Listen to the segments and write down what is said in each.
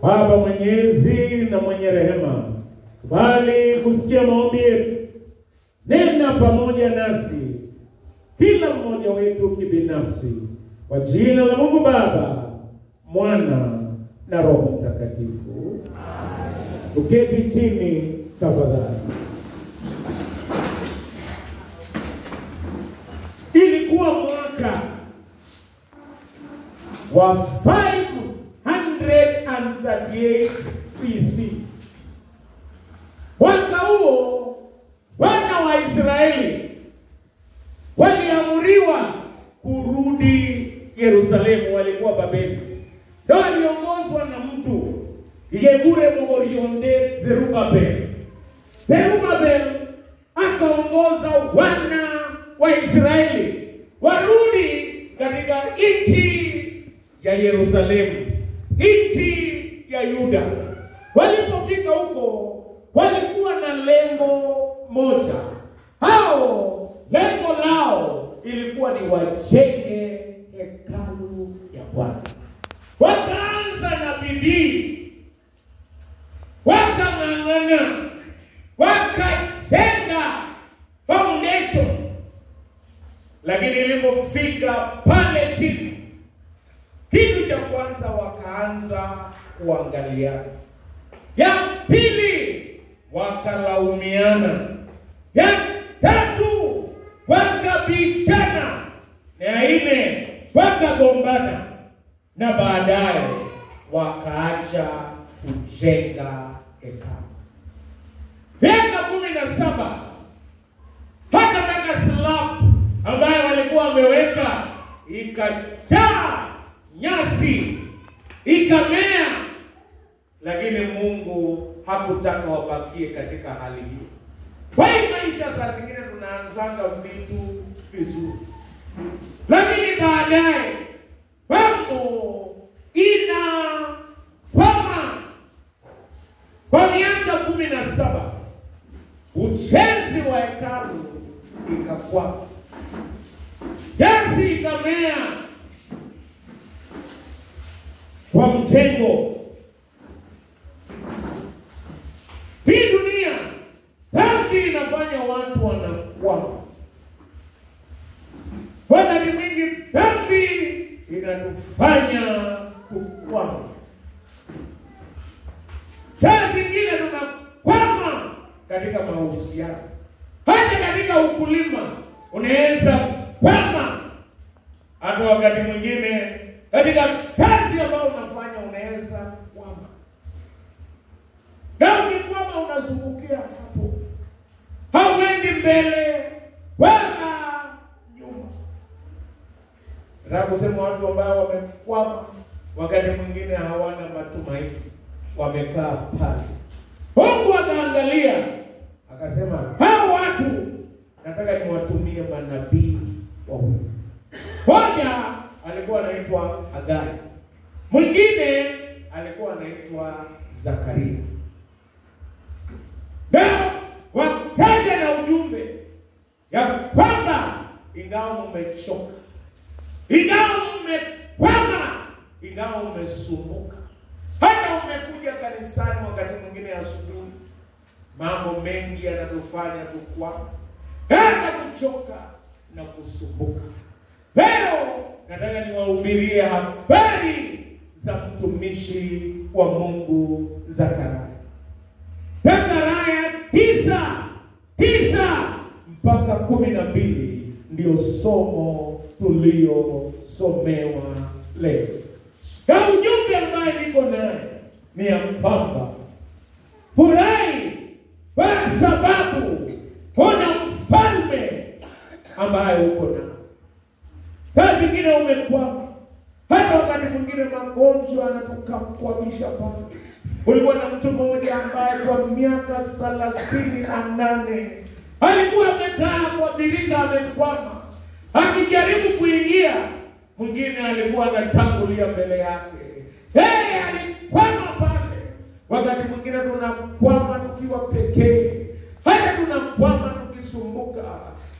Baba mwenyezi na mwenye rehema, bali kusikia maombi yetu, nena pamoja nasi, kila mmoja wetu kibinafsi, kwa jina la Mungu Baba, Mwana na Roho Mtakatifu. Tuketi chini tafadhali. Ilikuwa mwaka wa 538 BC. Mwaka huo wana wa Israeli waliamuriwa kurudi Yerusalemu. Walikuwa Babeli, ndio aliongozwa na mtu Yegure Mogorionde Zerubabel. Zerubabel akaongoza wana wa Israeli warudi katika nchi ya Yerusalemu, nchi ya Yuda. Walipofika huko walikuwa na lengo moja. Hao lengo lao ilikuwa ni wajenge hekalu ya Bwana. Wakaanza na bidii, wakang'ang'ana, wakajenga foundation. Lakini ilipofika pale chini, kitu cha kwanza wakaanza kuangaliana. Ya pili wakalaumiana. Ya tatu wakabishana. Na ya nne wakagombana. Na baadaye wakaacha kujenga hekalu. Miaka 17 hata mpaka slab ambayo walikuwa wameweka ikajaa nyasi, ikamea, lakini Mungu hakutaka wabakie katika hali hiyo. Kwa hiyo maisha saa zingine tunaanzanga vitu vizuri, lakini baadaye mambo inakwama. Kwa miaka 17 ujenzi wa hekalu ikakwama, nyasi ikamea kwa mjengo. Hii dunia, dhambi inafanya watu wanakwama. Wakati mwingi dhambi inatufanya tukwama. Saa zingine tunakwama katika mahusiano, hata katika ukulima unaweza kwama. Hata wakati mwingine katika kazi ambayo unafanya unaweza kwama. Na ukikwama unazungukia hapo, hauendi mbele wala nyuma. Nataka kusema watu ambao wamekwama wakati mwingine hawana matumaini, wamekaa pale. Mungu akaangalia akasema, hao watu nataka niwatumie manabii wa Mungu. Mmoja alikuwa anaitwa Hagai, mwingine alikuwa anaitwa Zakaria. Na wakaja na ujumbe ya kwamba ingawa umechoka, ingawa umekwama, ingawa umesumbuka, hata umekuja kanisani wakati mwingine asubuhi, mambo mengi yanatufanya tukwame, hata kuchoka na kusumbuka. Leo nataka niwahubirie habari za mtumishi wa Mungu Zakaria. Zakaria 9 mpaka 12 ndio somo tuliosomewa leo. Na ujumbe ambaye niko naye ni ya kwamba furahi kwa sababu kuna mfalme ambaye uko na. Saa zingine umekwama, hata wakati mwingine magonjwa yanatukwamisha pale. Ulikuwa na mtu mmoja ambaye kwa miaka 38 alikuwa amekaa kwa birika amekwama, akijaribu kuingia, mwingine alikuwa anatangulia mbele yake. Alikwama pale. Wakati mwingine tunakwama tukiwa pekee, hata tunakwama tukisumbuka.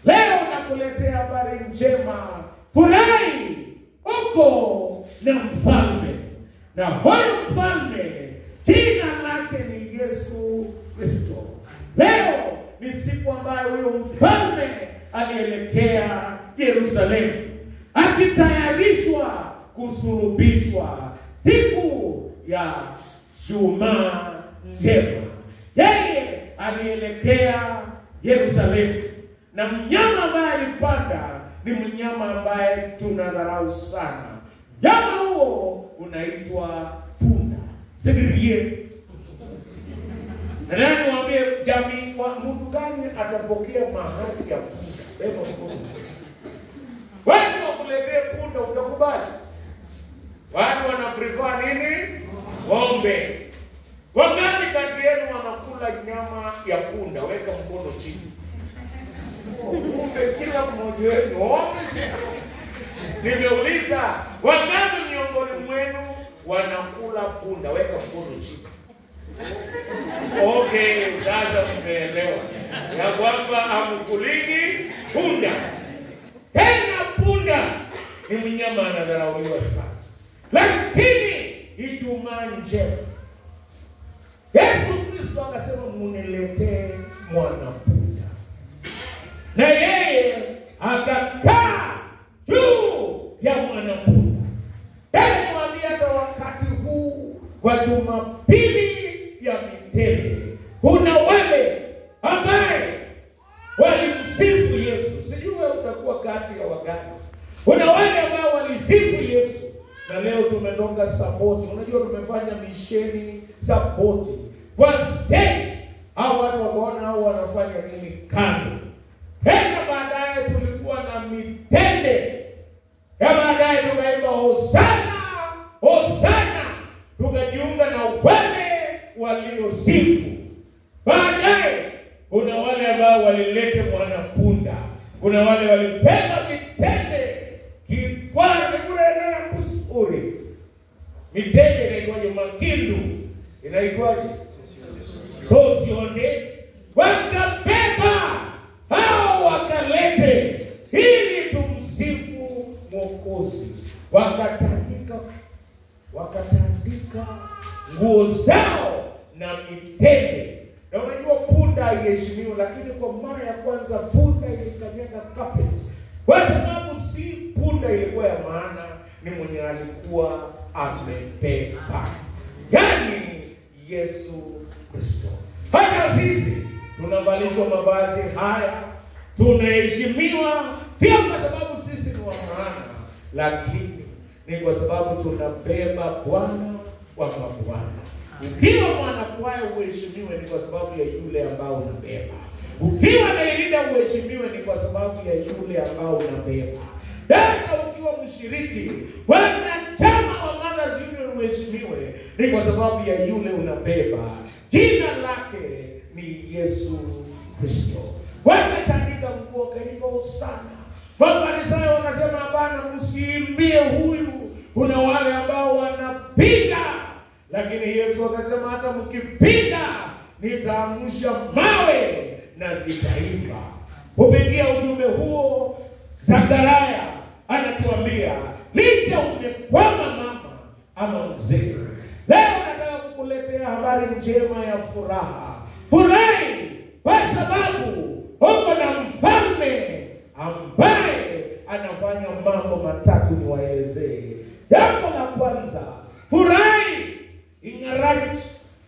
Leo nakuletea habari njema. Furahi, uko na mfalme, na huyo mfalme ambaye huyo mfalme alielekea Yerusalemu, akitayarishwa kusulubishwa siku ya Jumaa Njema. Yeye alielekea Yerusalemu, na mnyama ambaye alipanda ni mnyama ambaye tunadharau sana. Mnyama huo unaitwa punda. Sikirie. Na nani waambie jamii wa mtu gani atapokea mahali ya punda? Beba mkono. Wewe wakuletee punda utakubali? Watu wana prefer nini? Ng'ombe. Wangapi kati yenu wanakula nyama ya punda? Weka mkono chini. Ng'ombe kila mmoja wenu. Ng'ombe. Nimeuliza, wangapi miongoni mwenu wanakula punda? Weka mkono chini. Okay, sasa mmeelewa ya kwamba hamkulini punda. Tena punda ni mnyama anadharauliwa sana. Lakini Ijumaa Njema, Yesu Kristo akasema muniletee mwana punda. Na yeye akakaa juu ya mwana punda. Tena hata wakati huu wa Jumapili ya Mitende, kuna wale ambaye walimsifu Yesu. Sijui utakuwa kati ya wagani. Kuna wale ambao walisifu Yesu. Na leo tumetoka Saboti. Unajua tumefanya misheni Saboti. Kwa stage, hao watu wakaona hao wanafanya nini kando. Tena baadaye tulikuwa na Mitende. Ya baadaye tukaimba Hosana, Hosana. Tukajiunga na wale waliosifu. Baadaye kuna wale ambao walilete mwana punda. Kuna wale walipenda Mitende. Kipwani kule na kusuri. Mitende inaitwaje? Makindu. Inaitwaje? Sosionde. Wakabeba hao wakalete ili tumsifu Mwokozi. Wakatandika nguo zao na mitende. Na unajua punda haiheshimiwi, lakini kwa mara ya kwanza punda ilikanyaga carpet. Kwa sababu si punda ilikuwa ya maana, ni mwenye alikuwa amebeba, yani Yesu Kristo. Hata sisi tunavalishwa mavazi haya, tunaheshimiwa sio kwa sababu sisi ni wa maana, lakini ni kwa sababu tunabeba Bwana wa mabwana. Ukiwa mwanakwaya uheshimiwe ni kwa sababu ya yule ambao unabeba. Ukiwa nairida uheshimiwe ni kwa sababu ya yule ambao unabeba. Dada ukiwa mshiriki, wanachama wa Mothers Union uheshimiwe ni kwa sababu ya yule unabeba. Jina lake ni Yesu Kristo. Wakatandika nguo kaimba Hosana. Mafarisayo wakasema hapana, msiimbie huyu. Kuna wale ambao wanapiga. Lakini Yesu akasema hata mkipiga nitaamsha mawe na zitaimba. Kupitia ujumbe huo Zakaria anatuambia licha umekwama mama ama mzee, leo nataka kukuletea habari njema ya furaha. Furahi kwa sababu uko na mfalme ambaye anafanya mambo matatu niwaelezee. Jambo la kwanza, furahi ingaraji.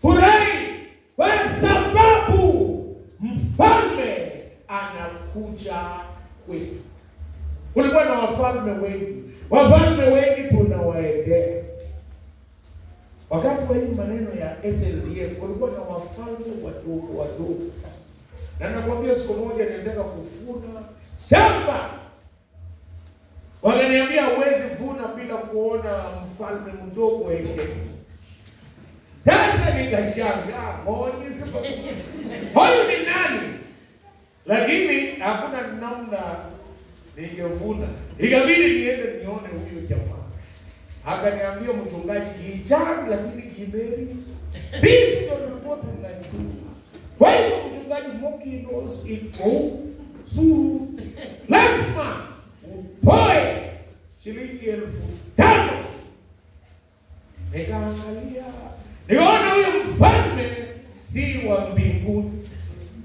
Furahi kwa sababu mfalme anakuja kwetu. Kulikuwa na wafalme wengi. Wafalme wengi tunawaendea. Wakati wa hii maneno ya SLDF kulikuwa na wafalme wadogo wadogo. Na nakwambia siku moja nilitaka kufuna shamba. Wakaniambia huwezi vuna bila kuona mfalme mdogo yeye. Sasa nikashangaa, mbona sipo? Huyu ni nani? Lakini hakuna namna ningevuna. Ikabidi niende nione huyo jamaa. Akaniambia mchungaji kijana lakini kimeri. Sisi ndio tulikuwa tunajua. Kwa hiyo mchungaji Mokinos iko suru. Lazima utoe shilingi 5,000. Nikaangalia. Nikaona huyo mfalme si wa mbinguni.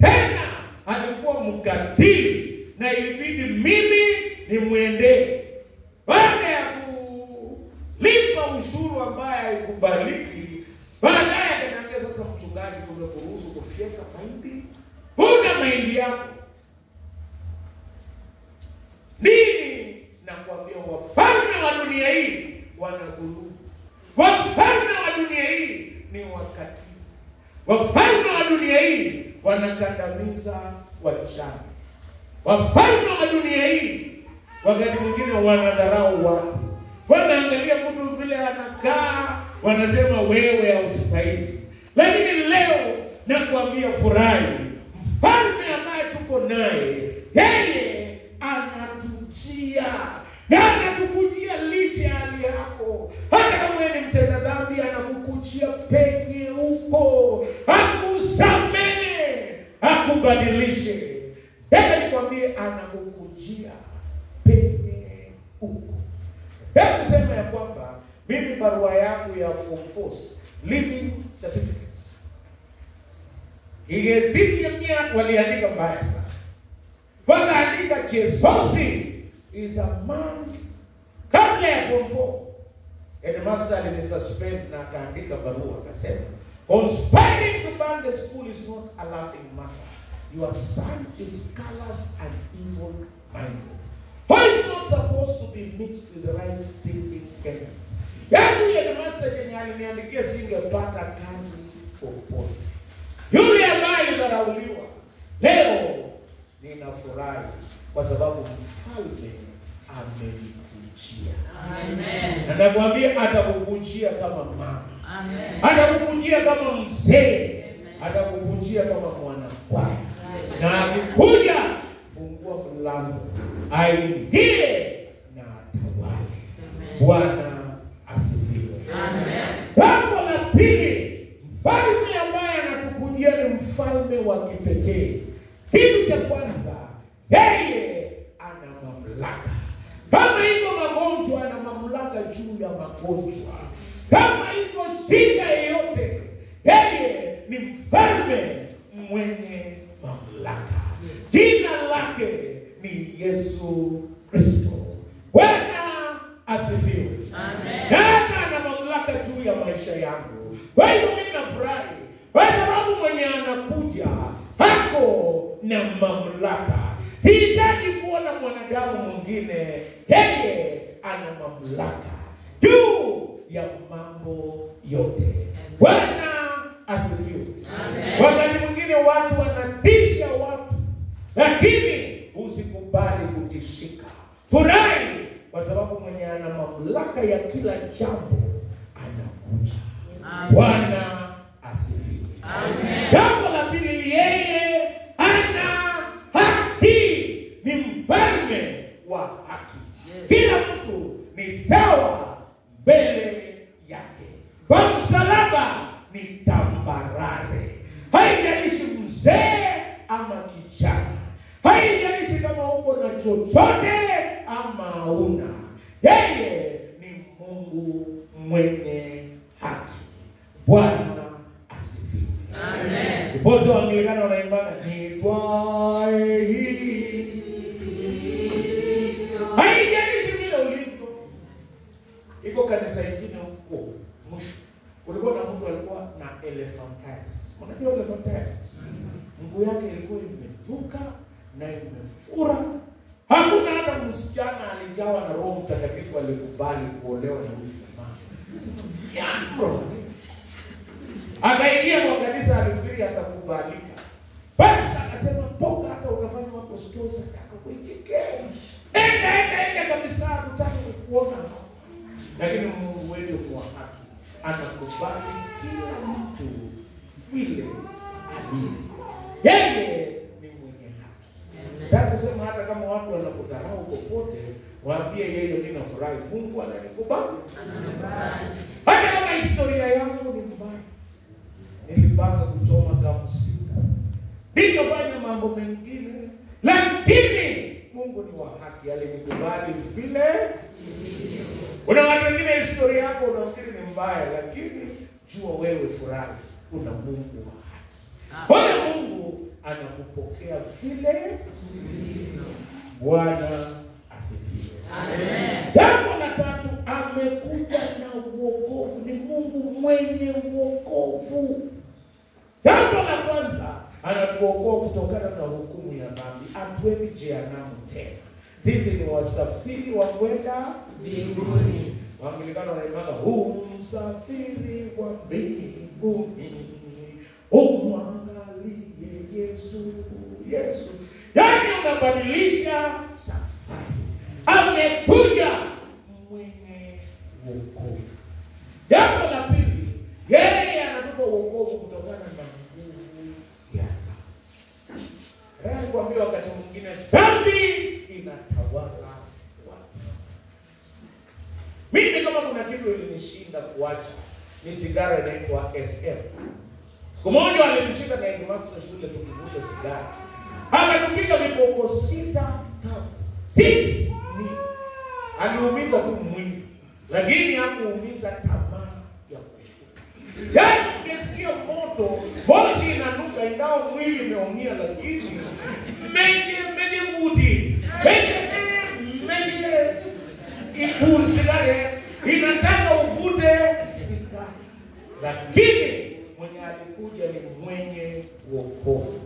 Tena alikuwa mkatili na ilibidi mimi nimwendee. Baada ya kulipa ushuru ambaye haikubaliki, baadaye akaniambia, sasa mchungaji, tumekuruhusu kufyeka mahindi. Huna mahindi yako. Nini? Nakwambia wafalme wa dunia hii wanadhulumu. Wafalme wa dunia hii ni wakatili. Wafalme wa dunia hii wanakandamiza wachana. Wafalme wa dunia hii wakati mwingine wanadharau watu. Wanaangalia mtu vile anakaa, wanasema wewe haustahili. Lakini leo nakwambia furahi, mfalme ambaye tuko naye, yeye anatujia. Na anatukujia licha ya hali yako. Hata kama wewe ni mtenda dhambi, anakukujia penye huko. Akusamehe, akubadilishe. Hebu nikwambie, anakukujia penye huko. Hebu sema ya kwamba mimi barua yangu ya form 4 living certificate, Igezimia waliandika mbaya sana. Wakaandika Chesosi is a man kabla ya form 4. Headmaster alinisuspend na akaandika barua akasema, conspiring to burn the school is not a laughing matter. Your son is callous and evil-minded. Who is not supposed to be mixed with the right thinking Kenyans. Yaani headmaster yenye aliniandikia singepata kazi popote. Yule ambaye alidharauliwa, leo ninafurahi kwa sababu mfalme amenikujia. Amen. Na nakwambia atakukujia kama mama. Amen. Atakukujia kama mzee. Atakukujia kama mwana kwaya. Na akikuja, fungua mlango, aingie na atawale. Bwana asifiwe. Amen. Jambo la pili, mfalme ambaye anatukujia ni mfalme wa kipekee. Kitu cha kwanza, yeye ana mamlaka. Kama iko magonjwa, ana mamlaka juu ya magonjwa. Kama iko shida yoyote, yeye ni mfalme mwenye mamlaka. Jina lake ni Yesu Kristo. Bwana asifiwe. Amen. Hata ana mamlaka juu ya maisha yangu. Kwa hivyo mimi nafurahi, kwa sababu mwenye anakuja hako na mamlaka. Sihitaji kuona mwanadamu mwingine, yeye ana mamlaka juu ya mambo yote. Bwana asifiwe. Amen. Wakati mwingine watu wanatisha watu, lakini usikubali kutishika. Furahi kwa sababu mwenye ana mamlaka ya kila jambo anakuja. Bwana asifiwe. Amen. Jambo la pili, yeye ana haki. Ni mfalme wa haki. Yes. Kila mtu ni sawa mbele yake. Kwa msalaba ni tambarare. Haijalishi mzee ama kijana. Haijalishi kama uko na chochote ama hauna. Yeye ni Mungu mwenye haki. Bwana asifiwe. Amen. Bozo wa Anglikana wanaimba nitwae hii. Haijalishi vile ulivyo. Iko kanisa ingine huko mwisho, kulikuwa na mtu alikuwa na elephantiasis. Unajua elephantiasis? Mguu yake ilikuwa imetuka na imefura. Hakuna hata msichana alijawa na Roho Mtakatifu alikubali kuolewa na huyu jamaa. Jambo. Akaingia kwa kanisa, alifikiri atakubalika. Basi akasema toka, hata unafanya wako stoza kaka kuicheke. Enda kabisa, tutaki kuona. Lakini Mungu wetu kwa haki anakubali kila mtu vile alivyo. Yeye ni mwenye haki. Nataka kusema hata kama watu wanakudharau popote, waambie yeye, mimi nafurahi Mungu ananikubali. Hata kama historia yangu ni mbaya, nilipanga kuchoma kamsika, nikafanya mambo mengine, lakini Mungu ni wa haki, alinikubali vile nilivyo. Kuna watu wengine historia yako unafikiri ni mbaya, lakini jua wewe furahi, kuna Mungu wa haki. Huyo Mungu anakupokea vile Bwana asifiwe. Amen. Jambo la tatu, amekuja na wokovu. Ni Mungu mwenye wokovu. Jambo la kwanza, anatuokoa kutokana na hukumu ya dhambi. Hatuendi jehanamu tena. Sisi ni wasafiri wa kwenda mbinguni. Waanglikana wanaimba msafiri wa mbinguni, umwangalie Yesu. Yesu, yaani unabadilisha safari. Amekuja mwenye wokovu. Jambo la pili, yeye anatupa wokovu kutokana na nguvu ya dhambi. Raya kuambia wakati mwingine dhambi inatawala watu. Mimi kama kuna kitu ilinishinda kuacha, ni sigara inaitwa SM. Siku moja alinishinda na headmaster shule tukivuta sigara. Akatupiga viboko 6 ni aliumiza tu mwili, lakini hakuumiza tamaa ya kushika. Yaani ungesikia moto, moshi inanuka ingawa mwili imeumia, lakini mengi muti. Ikulu sigara inataka uvute sigara. Lakini mwenye alikuja ni mwenye wokovu.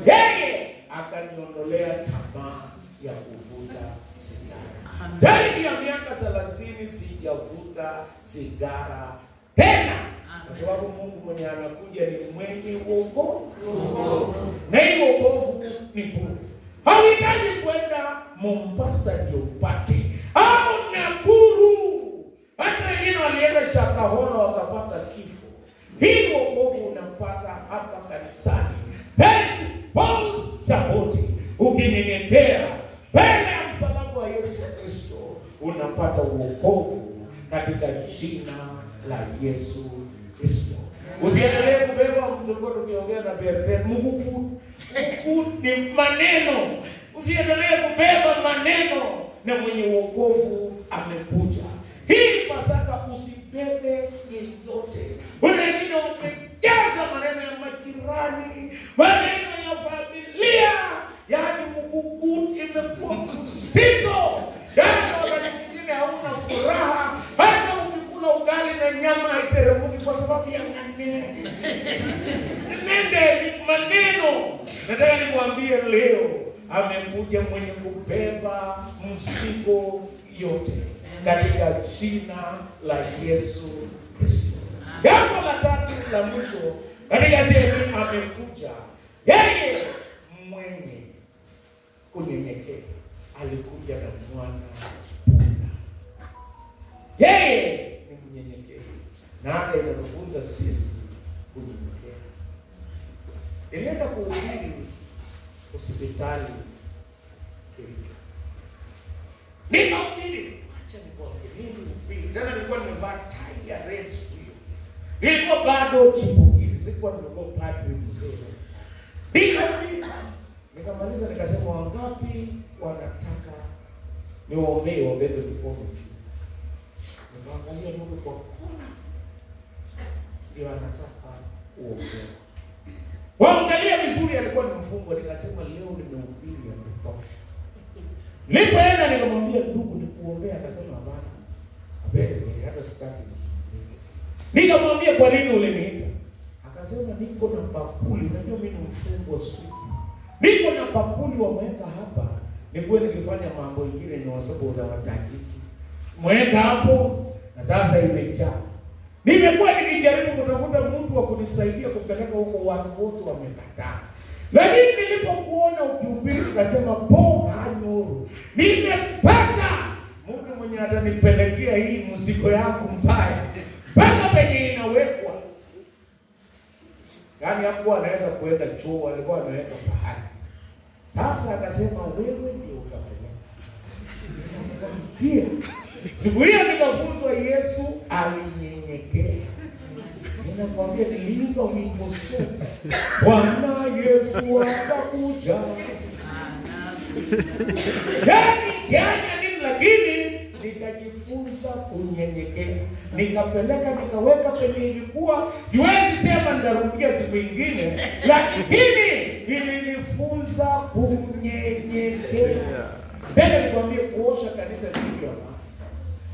Yeye akaniondolea tamaa ya kuvuta sigara. Zaidi ya miaka 30 sijavuta sigara tena. Kwa sababu Mungu mwenye anakuja ni mwenye wokovu. Na hiyo wokovu ni bure. Hauhitaji kwenda Mombasa ndio upate, au Nakuru. Hata wengine walienda Shakahola wakapata kifo. Hii wokovu unapata hapa kanisani. Paul Saboti, ukinyenyekea mbele ya msalaba wa Yesu Kristo, unapata wokovu katika jina la Yesu Kristo. Usiendelee kubeba mtoko tukiongea na Berten Mungu ni maneno. Usiendelee kubeba maneno, na mwenye wokovu amekuja. Hii Pasaka usibebe yeyote. Wengine wamejaza maneno ya majirani, maneno ya familia, yaani Mungu imekuwa mzito. Yaani wakati mwingine hauna furaha, hata ukikula ugali na nyama haiteremuki kwa sababu ya maneno. Nende maneno. Nataka nikwambie leo, amekuja mwenye kubeba mzigo yote katika jina la Yesu Kristo. Jambo la tatu la mwisho katika sehemu, amekuja yeye mwenye kunyenyekea. Alikuja na mwana punda. Yeye ni mnyenyekevu, na hata inatufunza sisi kunyenyekea. Nilienda kuhubiri hospitali Kericho. Nikahubiri, acha nikwambie, tena nilikuwa nimevaa tai ya red siku hiyo. Nilikuwa bado chipukizi, sikuwa nimekuwa padri mzee. Nikamaliza nikasema, wangapi wanataka niwaombee wabebe mikono juu? Nikaangalia Mungu kwa kona, ndio anataka uombee. Waangalia vizuri, alikuwa ni mfungo. Nikasema leo nimehubiri ya kutosha. Nilipoenda nikamwambia ndugu nikuombea, akasema hapana. Abele hata sitaki. Nikamwambia kwa nini uliniita? Akasema niko na bakuli, unajua mimi ni mfungo sugu. Niko na bakuli wameweka hapa, nilikuwa nikifanya mambo mengine ni wasabu utawatajiki. Mweka hapo na sasa imejaa. Nimekuwa nikijaribu kutafuta mtu wa kunisaidia kupeleka huko, watu wote wamekataa. Lakini nilipokuona ukihubiri nikasema Anyoro, nimepata Mungu mwenye atanipelekea hii mzigo yangu mbaya mpaka penye inawekwa. Yaani hapo anaweza kuenda choo, alikuwa anaweka pahali. Sasa akasema wewe ndio utapeleka. Pia siku hiyo nikafunzwa Yesu alinyenyekea. Ninakwambia niliimba wimbo sote, Bwana Yesu akakuja. Yaani nini, lakini nikajifunza kunyenyekea. Nikapeleka nikaweka penye ilikuwa, siwezi sema nitarudia siku nyingine, lakini ilinifunza kunyenyekea. Tena nikwambie, kuosha kanisa vipi hapa.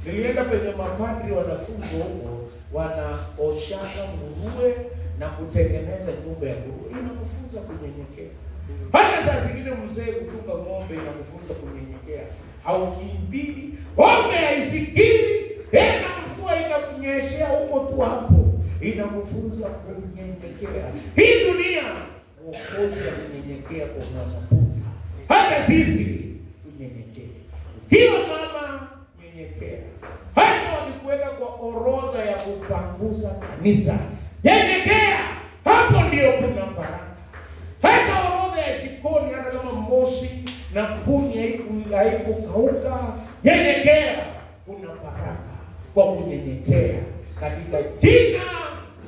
Nilienda kwenye mapadri wanafunzi huko, wanaoshana nguruwe na kutengeneza nyumba ya nguruwe. Inakufunza kunyenyekea. Hata saa zingine mzee kuchunga ng'ombe inakufunza kunyenyekea. Haukimbii, ng'ombe haisikii, tena mvua ikakunyeshea huko tu hapo. Inakufunza kunyenyekea. Hii dunia Mwokozi alinyenyekea kwa masaputi. Hata sisi tunyenyekee. Kila mama nyenyekea. Hata wakikuweka kwa orodha ya kupanguza kanisa, nyenyekea. Hapo ndio kuna baraka. Hata orodha ya jikoni, hata kama moshi na kuni haikukauka, nyenyekea. Kuna baraka kwa kunyenyekea katika jina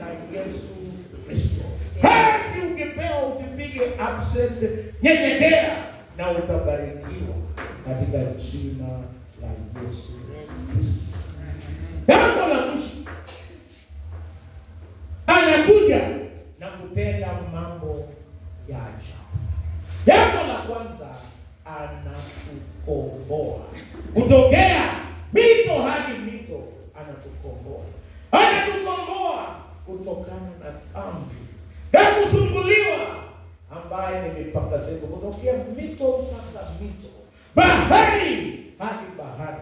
la Yesu Kristo. Basi ukipewa usipige absent, nyenyekea na utabarikiwa katika jina la Yesu Kristo. Jambo la mwisho, anakuja na kutenda mambo ya ajabu. Jambo la kwanza, anatukomboa. Kutokea mito hadi mito anatukomboa. Anatukomboa kutokana na dhambi na kusumbuliwa ambaye ni mipaka zetu, kutokea mito mpaka mito, bahari hadi bahari.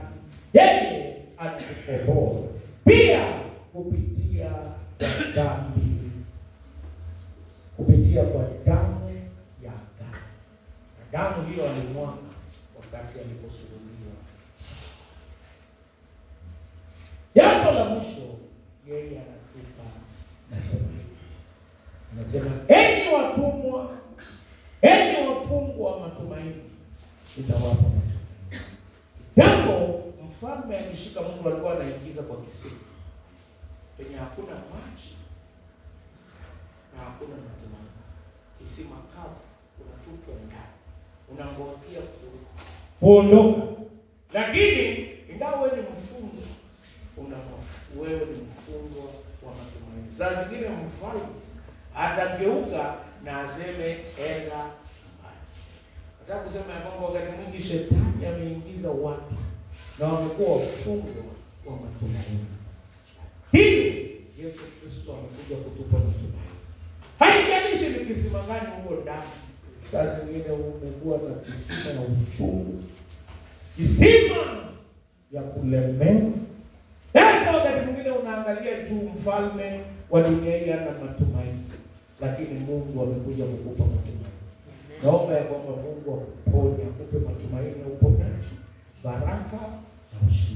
Yeye anatukomboa pia kupitia kwa dhambi, kupitia kwa damu ya agano. Na damu hiyo alimwaga wakati aliposulubiwa. Jambo la mwisho, yeye anatupa matumaini. Anasema, enyi watumwa, enyi wafungwa wa matumaini, nitawapa matumaini. Jambo mfalme alishika, Mungu alikuwa anaingiza kwa kisima penye hakuna maji na hakuna matumaini. Kisima kavu, unatupa ndani, unangojea kuondoka. Lakini ingawa wewe ni mfungwa, wewe ni mfungwa wa matumaini. Saa zingine mfalme atageuka na aseme enda. Nataka kusema ya kwamba wakati mwingi shetani ameingiza watu na wamekuwa wafungwa wa matumaini. Hili Yesu Kristo amekuja kutupa matumaini. Haijalishi ni kisima gani huko ndani. Saa zingine umekuwa na kisima ya uchungu, kisima ya kulemewa. Hata wakati mwingine unaangalia tu mfalme wa dunia hii ana matumaini, lakini Mungu amekuja kukupa matumaini. Naomba ya kwamba Mungu akuponye, akupe matumaini, uponyaji, baraka na ushindi.